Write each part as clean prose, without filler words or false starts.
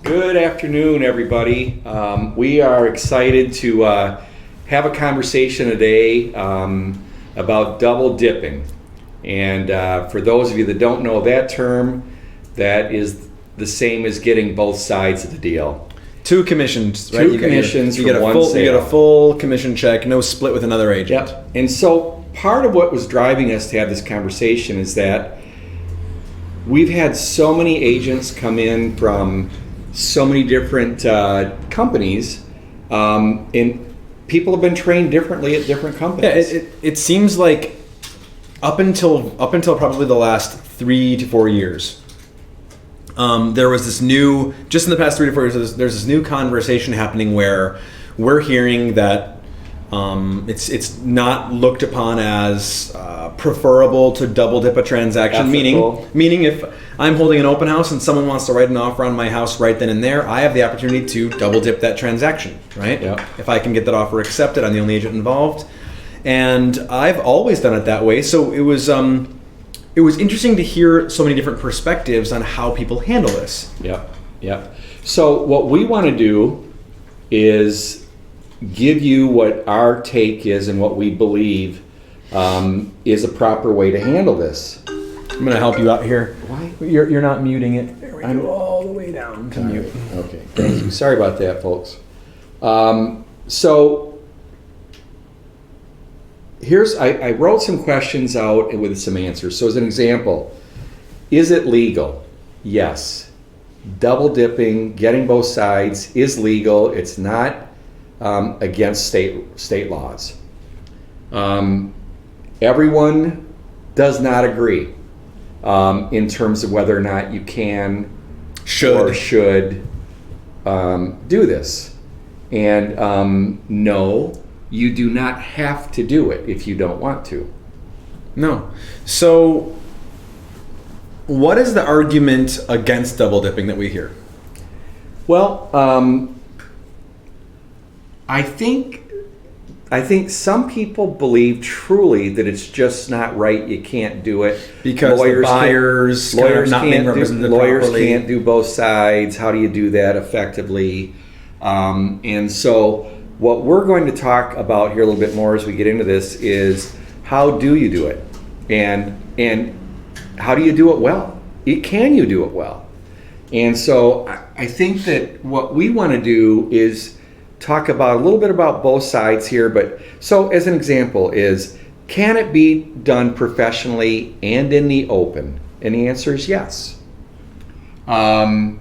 Good afternoon, everybody. We are excited to have a conversation today about double dipping. And for those of you that don't know that term, that is the same as getting both sides of the deal. Two commissions, right? Two commissions from one sale. You get a full commission check, no split with another agent. Yep. And so part of what was driving us to have this conversation is that we've had so many agents come in from so many different companies, and people have been trained differently at different companies. Yeah, it seems like up until probably the last 3 to 4 years, there was this new, just in the past 3 to 4 years, there's this new conversation happening where we're hearing that it's not looked upon as preferable to double dip a transaction. Meaning if I'm holding an open house and someone wants to write an offer on my house right then and there, I have the opportunity to double dip that transaction, right? Yep. If I can get that offer accepted, I'm the only agent involved. And I've always done it that way. So it was interesting to hear so many different perspectives on how people handle this. Yep. So what we want to do is give you what our take is and what we believe is a proper way to handle this. I'm going to help you out here. Why? You're not muting it. There we go, all the way down to mute. Okay, thank you. Sorry about that, folks. So I wrote some questions out with some answers. So as an example, is it legal? Yes. Double dipping, getting both sides is legal. It's not against state laws. Everyone does not agree in terms of whether or not you can or should do this. And no, you do not have to do it if you don't want to. No. So what is the argument against double dipping that we hear? Well, I think some people believe truly that it's just not right. You can't do it because lawyers can't do both sides. How do you do that effectively? And so what we're going to talk about here a little bit more as we get into this is how do you do it, and how do you do it well? Can you do it well? And so I think that what we want to do is talk about a little bit about both sides here. But so as an example is, can it be done professionally and in the open? And the answer is yes. You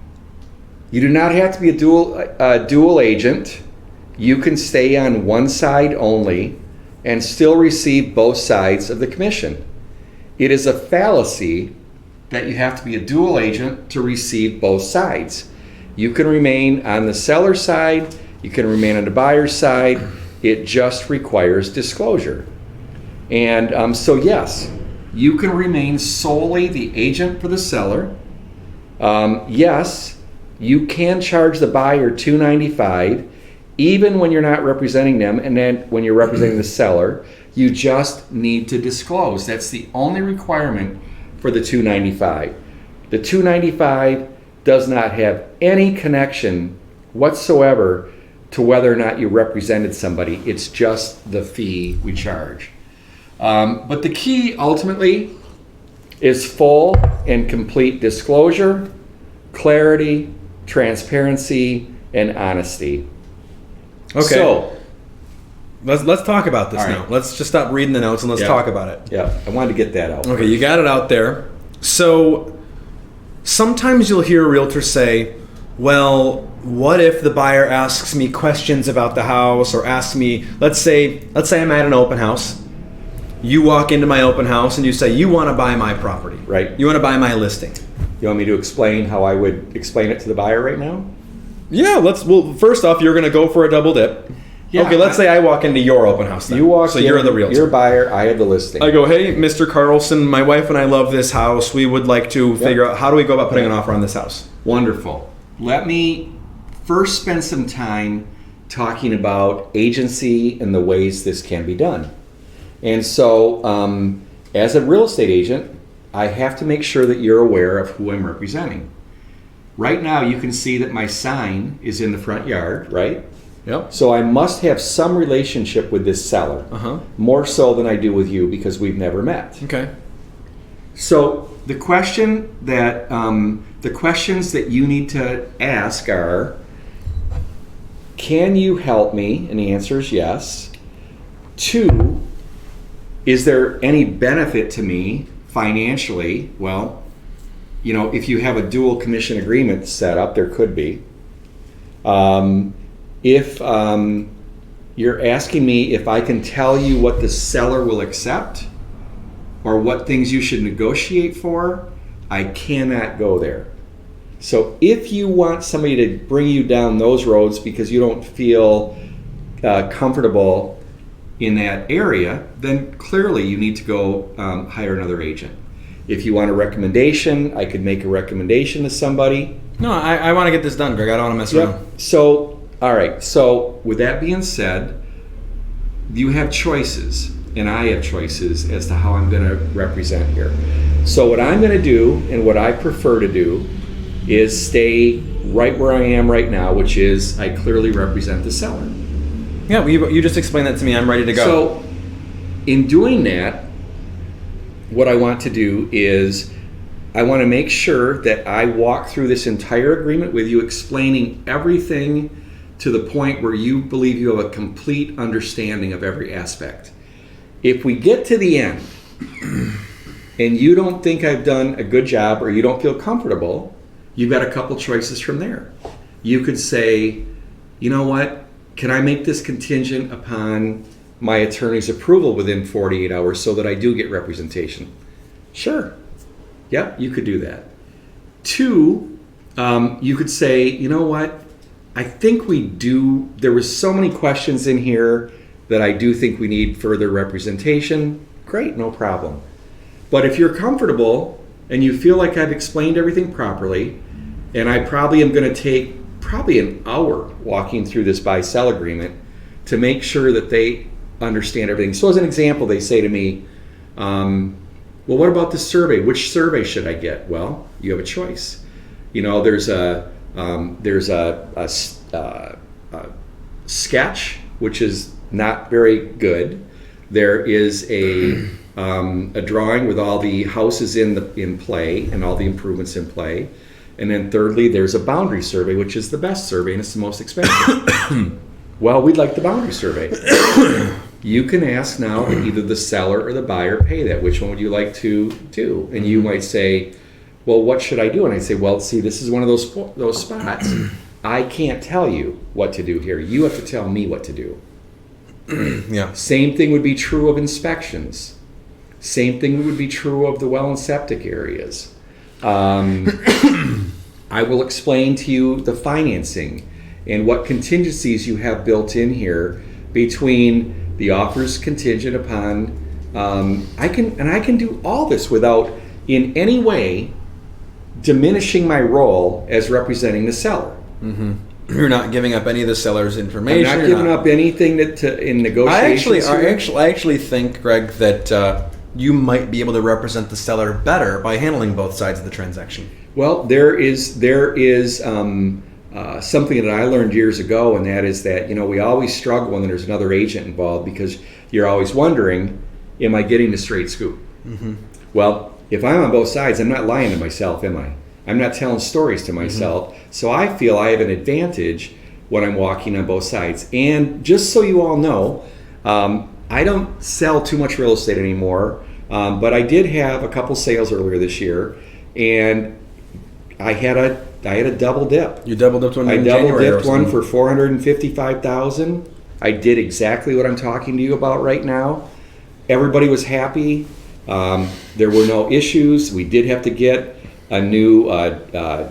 do not have to be a dual agent. You can stay on one side only and still receive both sides of the commission. It is a fallacy that you have to be a dual agent to receive both sides. You can remain on the seller side, you can remain on the buyer's side. It just requires disclosure. And so yes, you can remain solely the agent for the seller. Yes, you can charge the buyer $295 even when you're not representing them, and then when you're representing the seller, you just need to disclose. That's the only requirement for the $295. The $295 does not have any connection whatsoever to whether or not you represented somebody. It's just the fee we charge. But the key ultimately is full and complete disclosure, clarity, transparency, and honesty. Okay. So let's talk about this now. Let's just stop reading the notes and let's talk about it. Yeah, I wanted to get that out. Okay, you got it out there. So sometimes you'll hear a realtor say, well, what if the buyer asks me questions about the house, or asks me, let's say I'm at an open house. You walk into my open house and you say, you want to buy my property. Right. You want to buy my listing. You want me to explain how I would explain it to the buyer right now? Yeah, first off, you're going to go for a double dip. Yeah, okay, let's say I walk into your open house then. You're the realtor. You're a buyer, I have the listing. I go, hey, Mr. Carlson, my wife and I love this house. We would like to figure out, how do we go about putting an offer on this house? Wonderful. Let me first spend some time talking about agency and the ways this can be done. And so, as a real estate agent, I have to make sure that you're aware of who I'm representing. Right now, you can see that my sign is in the front yard, right? Yep. So I must have some relationship with this seller, more so than I do with you because we've never met. Okay. So the questions that you need to ask are, can you help me? And the answer is yes. 2, is there any benefit to me financially? Well, if you have a dual commission agreement set up, there could be. If you're asking me if I can tell you what the seller will accept or what things you should negotiate for, I cannot go there. So if you want somebody to bring you down those roads because you don't feel comfortable in that area, then clearly you need to go hire another agent. If you want a recommendation, I could make a recommendation to somebody. No, I want to get this done, Greg. I don't want to mess around. So, all right. So with that being said, you have choices, and I have choices as to how I'm going to represent here. So what I'm going to do, and what I prefer to do, is stay right where I am right now, which is I clearly represent the seller. Yeah, you just explained that to me. I'm ready to go. So in doing that, what I want to do is I want to make sure that I walk through this entire agreement with you, explaining everything to the point where you believe you have a complete understanding of every aspect. If we get to the end and you don't think I've done a good job or you don't feel comfortable, you've got a couple choices from there. You could say, you know what, can I make this contingent upon my attorney's approval within 48 hours so that I do get representation? Sure. Yep, you could do that. 2, you could say, you know what, I think we do, there was so many questions in here that I do think we need further representation. Great, no problem. But if you're comfortable and you feel like I've explained everything properly, and I probably am going to take probably an hour walking through this buy-sell agreement to make sure that they understand everything. So as an example, they say to me, well, what about the survey? Which survey should I get? Well, you have a choice. There's a sketch, which is not very good. There is a drawing with all the houses in play and all the improvements in play. And then thirdly, there's a boundary survey, which is the best survey and it's the most expensive. Well, we'd like the boundary survey. You can ask now that either the seller or the buyer pay that. Which one would you like to do? And you might say, well, what should I do? And I say, well, see, this is one of those spots. I can't tell you what to do here. You have to tell me what to do. Yeah. Same thing would be true of inspections. Same thing would be true of the well and septic areas. I will explain to you the financing and what contingencies you have built in here between the offers contingent upon. I can do all this without in any way diminishing my role as representing the seller. Mm-hmm. You're not giving up any of the seller's information. I'm not giving up anything in negotiations. I actually think, Greg, that you might be able to represent the seller better by handling both sides of the transaction. Well, there is something that I learned years ago, and that is that we always struggle when there's another agent involved because you're always wondering, am I getting the straight scoop? Mm-hmm. Well, if I'm on both sides, I'm not lying to myself, am I? I'm not telling stories to myself. Mm-hmm. So I feel I have an advantage when I'm walking on both sides. And just so you all know, I don't sell too much real estate anymore, but I did have a couple sales earlier this year, and I had a double dip. You double dipped one in January. I double dipped one for $455,000. I did exactly what I'm talking to you about right now. Everybody was happy. There were no issues. We did have to get a new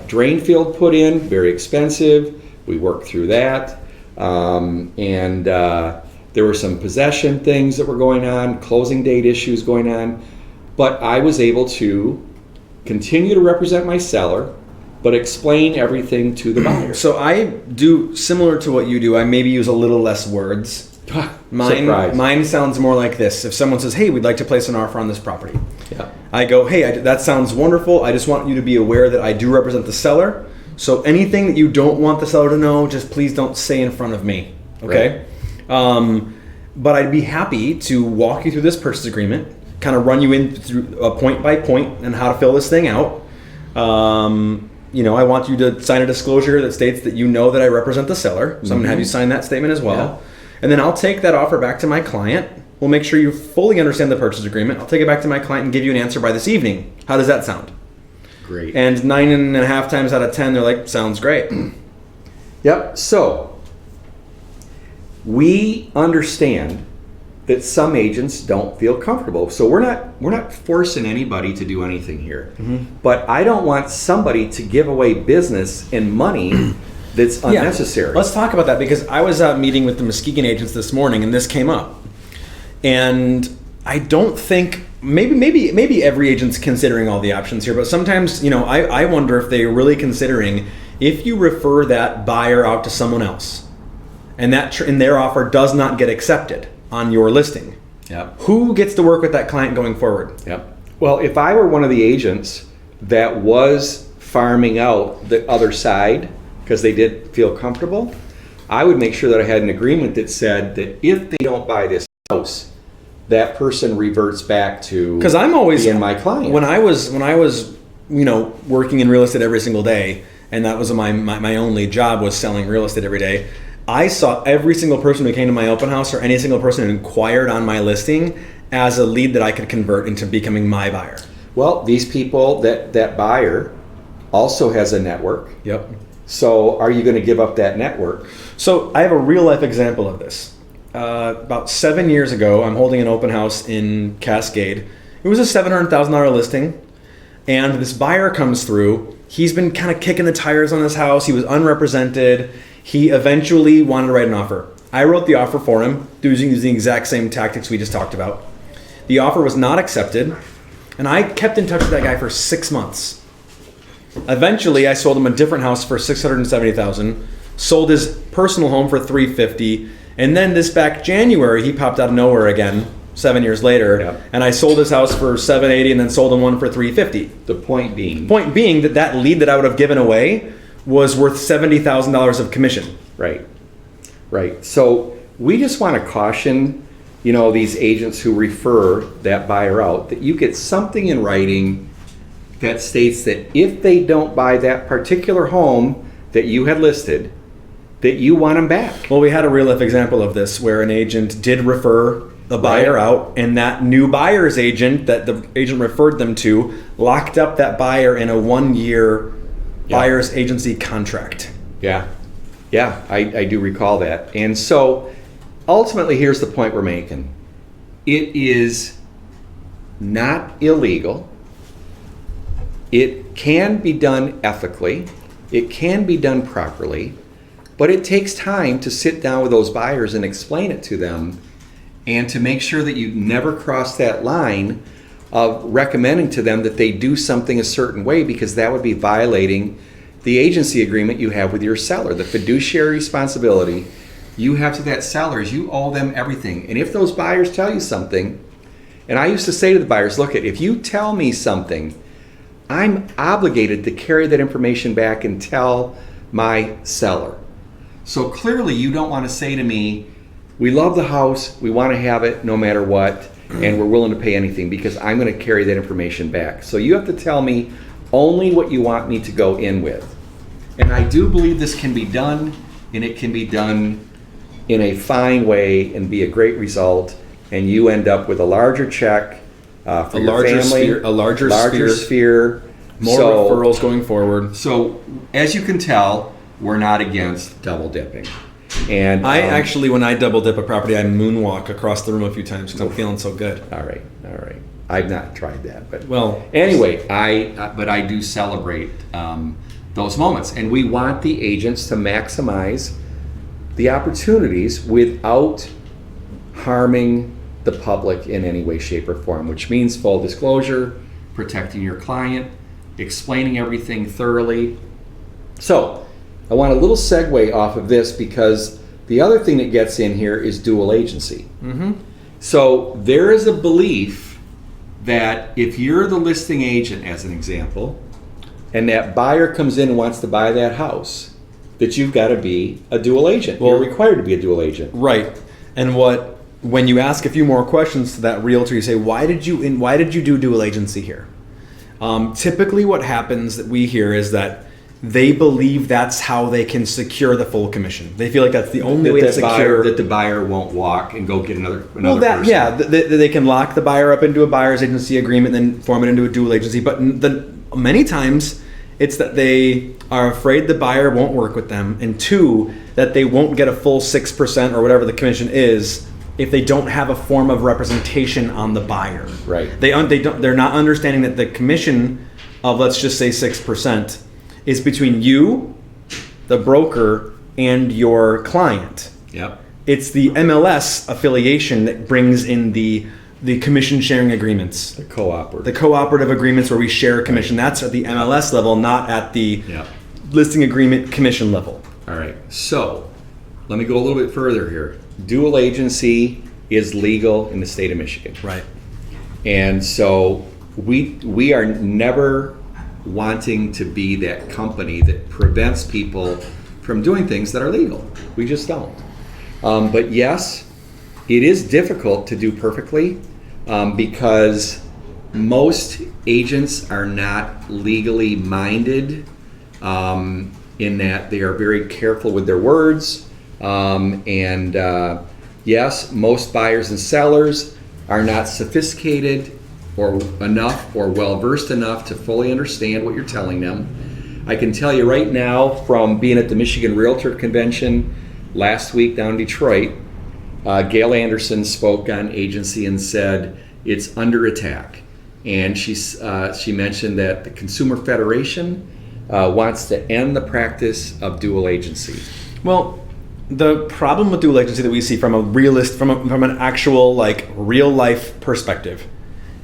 drain field put in, very expensive. We worked through that. And there were some possession things that were going on, closing date issues going on. But I was able to continue to represent my seller, but explain everything to the buyer. So I do similar to what you do. I maybe use a little less words. Mine sounds more like this. If someone says, hey, we'd like to place an offer on this property. Yeah. I go, hey, that sounds wonderful. I just want you to be aware that I do represent the seller. So anything that you don't want the seller to know, just please don't say in front of me. Okay. Right. But I'd be happy to walk you through this purchase agreement, kind of run you in through a point by point and how to fill this thing out. I want you to sign a disclosure that states that you know that I represent the seller. So I'm going to have you sign that statement as well. Yeah. And then I'll take that offer back to my client. We'll make sure you fully understand the purchase agreement. I'll take it back to my client and give you an answer by this evening. How does that sound? Great. And 9.5 times out of 10, they're like, sounds great. Yep. So we understand that some agents don't feel comfortable. So we're not forcing anybody to do anything here. Mm-hmm. But I don't want somebody to give away business and money that's unnecessary. Let's talk about that, because I was out meeting with the Muskegon agents this morning and this came up. And I don't think, maybe every agent's considering all the options here, but sometimes, I wonder if they're really considering, if you refer that buyer out to someone else and and their offer does not get accepted on your listing, who gets to work with that client going forward? Yep. Well, if I were one of the agents that was farming out the other side because they did feel comfortable, I would make sure that I had an agreement that said that if they don't buy this house, that person reverts back to, because I'm always being my client. When I was working in real estate every single day, and that was my only job, was selling real estate every day, I saw every single person who came to my open house or any single person who inquired on my listing as a lead that I could convert into becoming my buyer. Well, these people, that buyer also has a network. Yep. So are you going to give up that network? So I have a real life example of this. About 7 years ago, I'm holding an open house in Cascade. It was a $700,000 listing, and this buyer comes through. He's been kind of kicking the tires on this house. He was unrepresented. He eventually wanted to write an offer. I wrote the offer for him, using the exact same tactics we just talked about. The offer was not accepted, and I kept in touch with that guy for 6 months. Eventually, I sold him a different house for $670,000, sold his personal home for $350,000, and then this back January, he popped out of nowhere again, 7 years later, and I sold his house for $780,000 and then sold him one for $350,000. The point being that lead that I would have given away was worth $70,000 of commission. Right. So we just want to caution, these agents who refer that buyer out, that you get something in writing that states that if they don't buy that particular home that you had listed, that you want them back. Well, we had a real life example of this where an agent did refer the buyer out, and that new buyer's agent that the agent referred them to locked up that buyer in a 1-year buyer's agency contract. Yeah, I do recall that. And so ultimately, here's the point we're making. It is not illegal. It can be done ethically. It can be done properly. But it takes time to sit down with those buyers and explain it to them, and to make sure that you never cross that line of recommending to them that they do something a certain way, because that would be violating the agency agreement you have with your seller. The fiduciary responsibility you have to that seller is you owe them everything. And if those buyers tell you something, and I used to say to the buyers, look, if you tell me something, I'm obligated to carry that information back and tell my seller. So clearly you don't want to say to me, we love the house, we want to have it no matter what, and we're willing to pay anything, because I'm going to carry that information back. So you have to tell me only what you want me to go in with. And I do believe this can be done, and it can be done in a fine way and be a great result, and you end up with a larger check for your family, a larger sphere, more referrals going forward. So as you can tell, we're not against double dipping. And I actually, when I double dip a property, I moonwalk across the room a few times because I'm feeling so good. All right. I've not tried that, but well, anyway, I do celebrate those moments, and we want the agents to maximize the opportunities without harming the public in any way, shape, or form, which means full disclosure, protecting your client, explaining everything thoroughly. So I want a little segue off of this, because the other thing that gets in here is dual agency. Mm-hmm. So there is a belief that if you're the listing agent, as an example, and that buyer comes in and wants to buy that house, that you've got to be a dual agent. You're required to be a dual agent. Right. And when you ask a few more questions to that realtor, you say, why did you do dual agency here? Typically what happens that we hear is that they believe that's how they can secure the full commission. They feel like that's the only way to secure... that the buyer won't walk and go get another person. Yeah, they can lock the buyer up into a buyer's agency agreement and then form it into a dual agency. But many times it's that they are afraid the buyer won't work with them, and two, that they won't get a full 6% or whatever the commission is if they don't have a form of representation on the buyer. Right. They're not understanding that the commission of, let's just say, 6% is between you, the broker, and your client. Yep. It's the MLS affiliation that brings in the commission sharing agreements. The cooperative. The cooperative agreements where we share a commission. That's at the MLS level, not at the listing agreement commission level. All right. So let me go a little bit further here. Dual agency is legal in the state of Michigan. Right. And so we are never wanting to be that company that prevents people from doing things that are legal. We just don't. But yes, it is difficult to do perfectly because most agents are not legally minded in that they are very careful with their words. Yes, most buyers and sellers are not sophisticated or enough or well-versed enough to fully understand what you're telling them. I can tell you right now from being at the Michigan Realtor Convention last week down in Detroit, Gail Anderson spoke on agency and said it's under attack. And she mentioned that the Consumer Federation wants to end the practice of dual agency. Well, the problem with dual agency that we see from an actual like real life perspective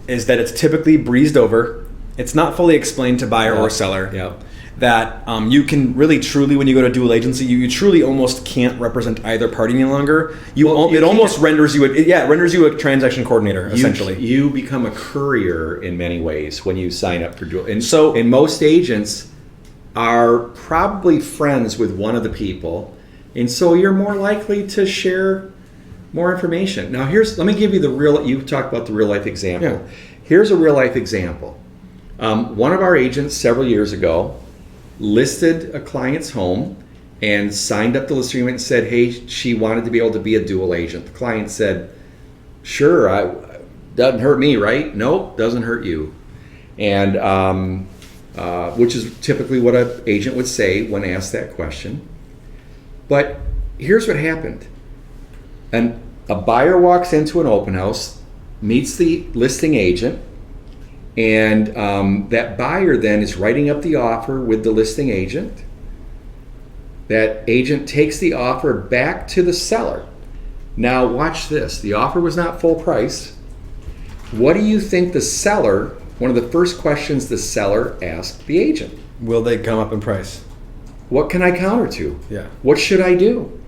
is that it's typically breezed over. It's not fully explained to buyer or seller. Yeah. That you can really truly, when you go to dual agency, you truly almost can't represent either party any longer. It almost renders you a transaction coordinator essentially. You become a courier in many ways when you sign up for dual. And most agents are probably friends with one of the people, and so you're more likely to share more information. Now let me give you you talked about the real life example. Yeah. Here's a real life example. One of our agents several years ago listed a client's home and signed up the listing agreement and said, hey, she wanted to be able to be a dual agent. The client said, sure, doesn't hurt me, right? Nope, doesn't hurt you. And which is typically what an agent would say when asked that question. But here's what happened. And a buyer walks into an open house, meets the listing agent, and that buyer then is writing up the offer with the listing agent. That agent takes the offer back to the seller. Now watch this. The offer was not full price. What do you think one of the first questions the seller asked the agent? Will they come up in price? What can I counter to? Yeah. What should I do?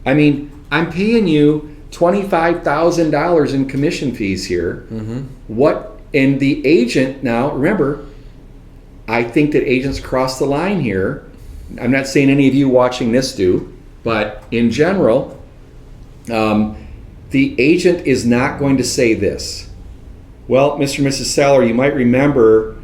I mean, I'm paying you $25,000 in commission fees here. Mm-hmm. And the agent, now remember, I think that agents cross the line here. I'm not saying any of you watching this do, but in general, the agent is not going to say this. Well, Mr. and Mrs. Seller, you might remember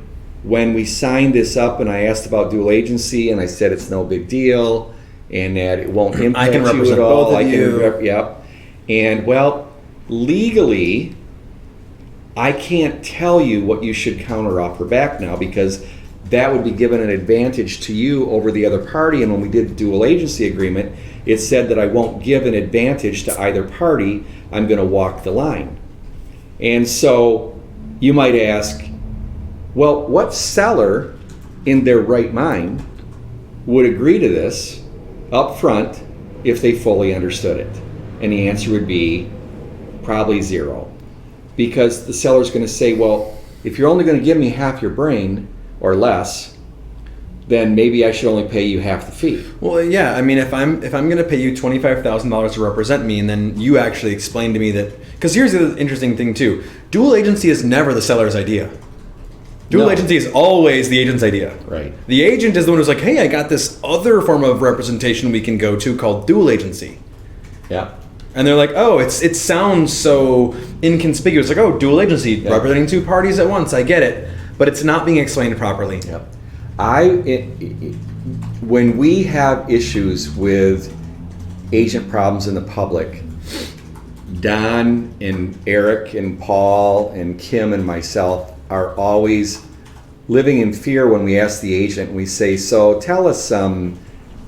when we signed this up and I asked about dual agency and I said it's no big deal and that it won't impact you at all. Both of you. Yep. And well, legally, I can't tell you what you should counteroffer back now because that would be given an advantage to you over the other party. And when we did the dual agency agreement, it said that I won't give an advantage to either party. I'm going to walk the line. And so you might ask, well, what seller in their right mind would agree to this up front if they fully understood it? And the answer would be probably zero. Because the seller's going to say, well, if you're only going to give me half your brain or less, then maybe I should only pay you half the fee. Well, yeah. I mean, if I'm going to pay you $25,000 to represent me, and then you actually explain to me that, because here's the interesting thing too: dual agency is never the seller's idea. Dual No. agency is always the agent's idea. Right. The agent is the one who's like, hey, I got this other form of representation we can go to called dual agency. Yeah. And they're like, oh, it sounds so inconspicuous. Like, oh, dual agency, representing two parties at once. I get it. But it's not being explained properly. Yep. When we have issues with agent problems in the public, Don and Eric and Paul and Kim and myself are always living in fear when we ask the agent. We say, so tell us,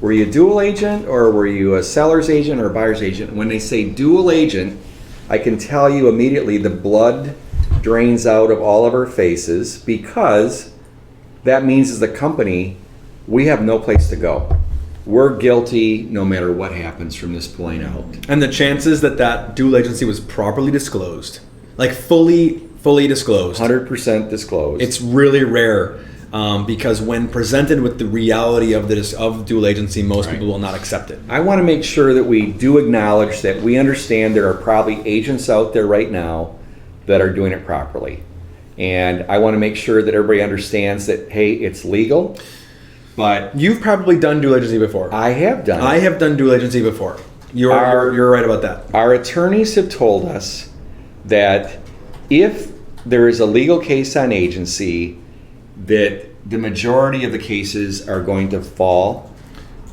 were you a dual agent or were you a seller's agent or a buyer's agent? When they say dual agent, I can tell you immediately the blood drains out of all of our faces, because that means as a company, we have no place to go. We're guilty no matter what happens from this point out. And the chances that dual agency was properly disclosed, like fully disclosed, 100% disclosed. it's really rare, because when presented with the reality of dual agency, most people will not accept it. I want to make sure that we do acknowledge that we understand there are probably agents out there right now that are doing it properly. And I want to make sure that everybody understands that, hey, it's legal, but You've probably done dual agency before. I have done it. I have done dual agency before. You're right about that. Our attorneys have told us that if there is a legal case on agency, that the majority of the cases are going to fall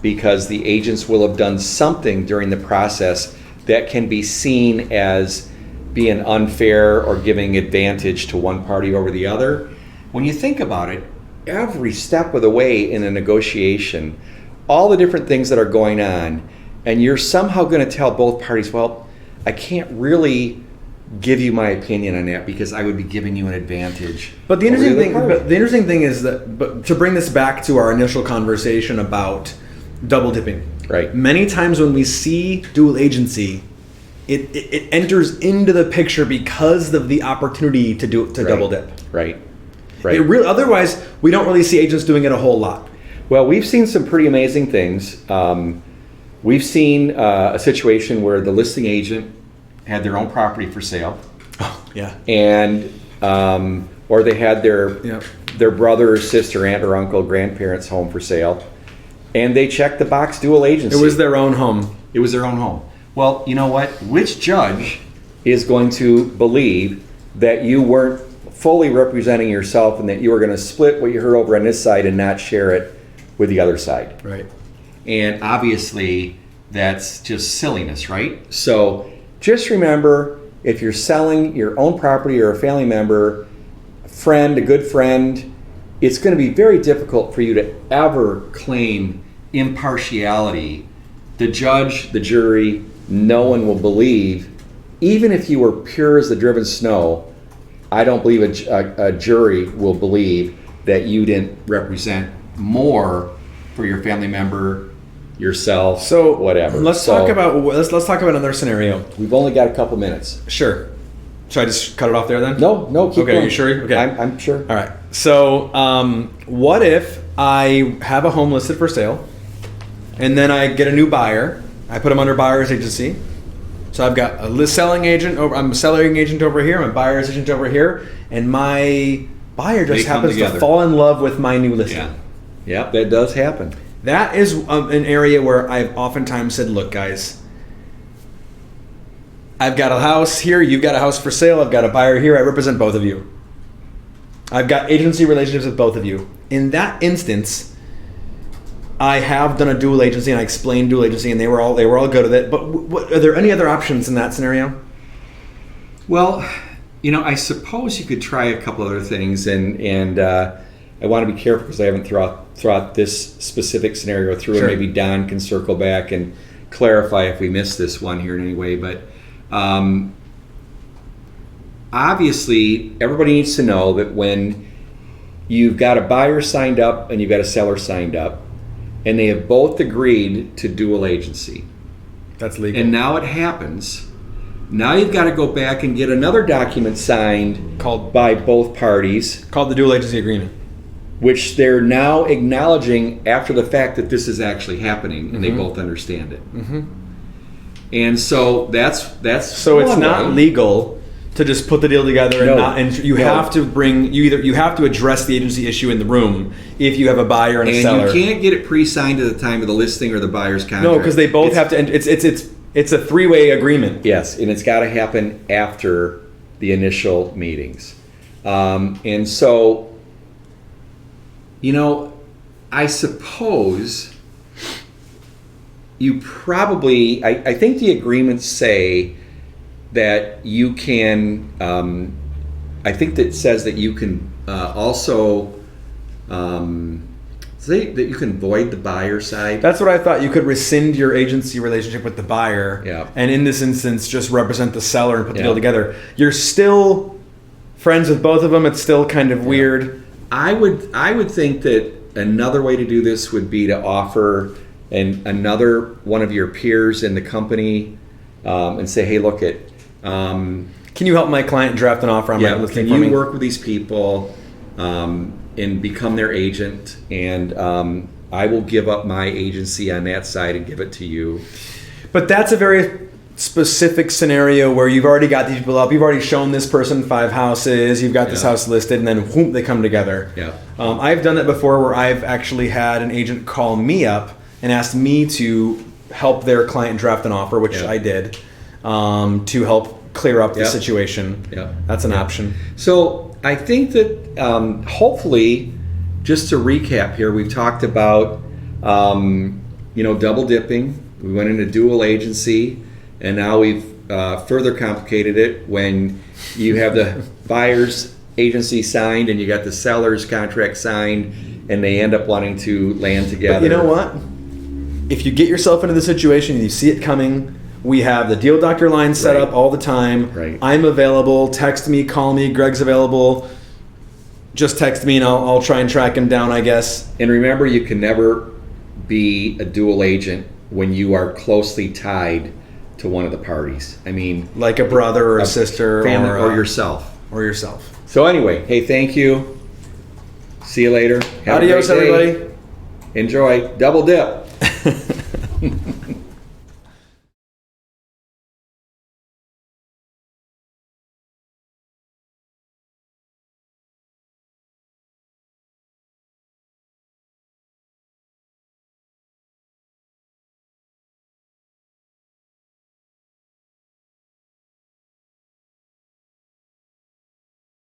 because the agents will have done something during the process that can be seen as being unfair or giving advantage to one party over the other. When you think about it, every step of the way in a negotiation, all the different things that are going on, and you're somehow going to tell both parties, well, I can't really give you my opinion on that because I would be giving you an advantage. But the over interesting other thing, party. but the interesting thing is that, but to bring this back to our initial conversation about double dipping, Right. Many times when we see dual agency, it enters into the picture because of the opportunity to double dip. Right. It really, otherwise, we don't really see agents doing it a whole lot. Well, we've seen some pretty amazing things. We've seen a situation where the listing agent had their own property for sale, Oh, yeah. and or they had their brother or sister, aunt or uncle, grandparents' home for sale, and they checked the box dual agency. It was their own home. It was their own home. Well, you know what? Which judge is going to believe that you weren't fully representing yourself and that you were going to split what you heard over on this side and not share it with the other side? Right. And obviously, that's just silliness, right? So just remember, if you're selling your own property or a family member, a good friend, it's going to be very difficult for you to ever claim impartiality. The judge, the jury, no one will believe, even if you were pure as the driven snow, I don't believe a jury will believe that you didn't represent more for your family member, yourself, So whatever. Let's talk about another scenario. We've only got a couple minutes. Sure. Should I just cut it off there then? No, keep Okay, going. you sure? Okay. I'm sure. All right. So, what if I have a home listed for sale, and then I get a new buyer? I put them under buyer's agency. So I've got a selling agent over. I'm a selling agent over here. I'm a buyer's agent over here, and my buyer just happens to fall in love with my new listing. Yeah, that does happen. That is an area where I've oftentimes said, "Look, guys, I've got a house here. You've got a house for sale. I've got a buyer here. I represent both of you. I've got agency relationships with both of you." In that instance, I have done a dual agency, and I explained dual agency, and they were all good with it. But are there any other options in that scenario? Well, I suppose you could try a couple other things, and I want to be careful because I haven't throughout this specific scenario through, Sure. and maybe Don can circle back and clarify if we missed this one here in any way. But obviously, everybody needs to know that when you've got a buyer signed up and you've got a seller signed up, and they have both agreed to dual agency, That's legal. and now it happens. Now you've got to go back and get another document signed Called by both parties, the dual agency agreement. which they're now acknowledging after the fact that this is actually happening, and they both understand it. Mm-hmm. And so that's So it's one not way. legal to just put the deal together No. and you No. have to you have to address the agency issue in the room if you have a buyer and a seller. And you can't get it pre-signed at the time of the listing or the buyer's contract. No, because they both have to. It's a three-way agreement. Yes, and it's got to happen after the initial meetings. And so, I suppose you probably, I think the agreements say that you can, I think that says that you can also, say that you can void the buyer side. That's what I thought. You could rescind your agency relationship with the buyer, Yeah. and in this instance, just represent the seller and put the Yeah. deal together. You're still friends with both of them. It's still kind of weird. I would think that another way to do this would be to offer another one of your peers in the company and say, hey, look at. Can you help my client draft an offer on my listing can for you me? work with these people and become their agent, and I will give up my agency on that side and give it to you. But that's a very specific scenario where you've already got these people up. You've already shown this person 5 houses. You've got this Yeah. house listed, and then whoop, they come together. Yeah. I've done that before where I've actually had an agent call me up and asked me to help their client draft an offer, which Yeah. I did, to help clear up the Yeah. situation. Yeah. That's an Yeah. option. So I think that hopefully, just to recap here, we've talked about double dipping. We went into dual agency, and now we've further complicated it when you have the buyer's agency signed and you got the seller's contract signed, and they end up wanting to land together. But you know what? If you get yourself into the situation and you see it coming, we have the deal doctor line set Right. up all the time. Right. I'm available. Text me, call me. Greg's available. Just text me and I'll try and track him down, I guess. And remember, you can never be a dual agent when you are closely tied to one of the parties. I mean, Like a brother or a sister family, or or yourself. Or yourself. So anyway, hey, thank you. See you later. Have a Adios, great day. everybody. Enjoy. Double dip.